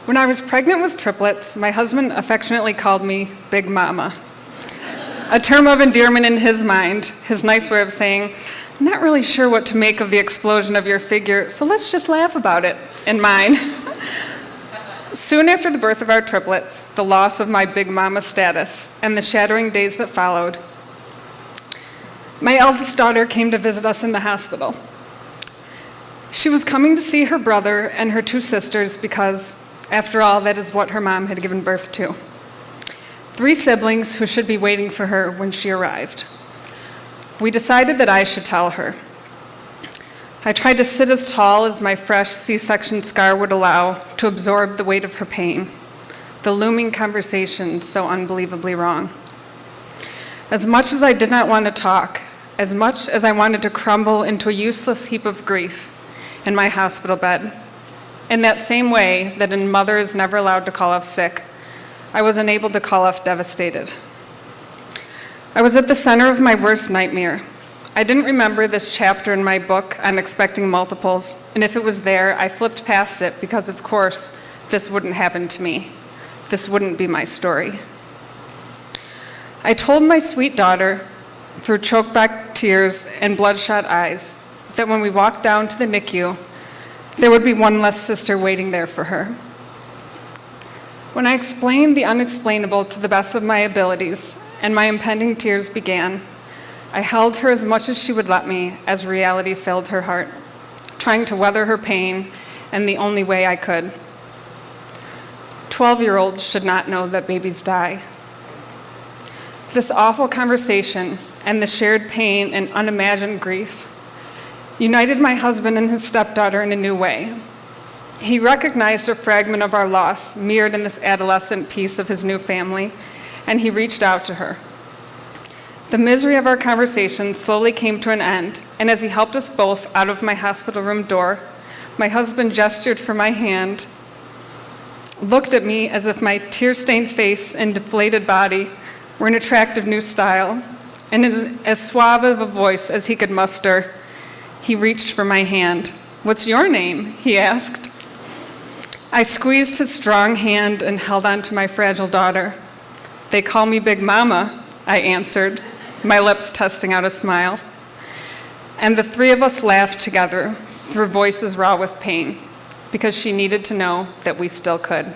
When I was pregnant with triplets, my husband affectionately called me Big Mama, a term of endearment in his mind, his nice way of saying, "I'm not really sure what to make of the explosion of your figure, so let's just laugh about it," in mine. Soon after the birth of our triplets, the loss of my Big Mama status, and the shattering days that followed, my eldest daughter came to visit us in the hospital. She was coming to see her brother and her two sisters because, after all, that is what her mom had given birth to. 3 siblings who should be waiting for her when she arrived. We decided that I should tell her. I tried to sit as tall as my fresh C-section scar would allow to absorb the weight of her pain, the looming conversation so unbelievably wrong. As much as I did not want to talk, as much as I wanted to crumble into a useless heap of grief in my hospital bed, in that same way that a mother is never allowed to call off sick, I was unable to call off devastated. I was at the center of my worst nightmare. I didn't remember this chapter in my book on expecting multiples, and if it was there, I flipped past it because, of course, this wouldn't happen to me. This wouldn't be my story. I told my sweet daughter, through choked-back tears and bloodshot eyes, that when we walked down to the NICU, there would be one less sister waiting there for her. When I explained the unexplainable to the best of my abilities and my impending tears began, I held her as much as she would let me as reality filled her heart, trying to weather her pain in the only way I could. 12-year-olds should not know that babies die. This awful conversation and the shared pain and unimagined grief united my husband and his stepdaughter in a new way. He recognized a fragment of our loss mirrored in this adolescent piece of his new family, and he reached out to her. The misery of our conversation slowly came to an end, and as he helped us both out of my hospital room door, my husband gestured for my hand, looked at me as if my tear-stained face and deflated body were an attractive new style, and in as suave of a voice as he could muster, he reached for my hand. "What's your name?" he asked. I squeezed his strong hand and held on to my fragile daughter. "They call me Big Mama," I answered, my lips testing out a smile. And the 3 of us laughed together through voices raw with pain, because she needed to know that we still could.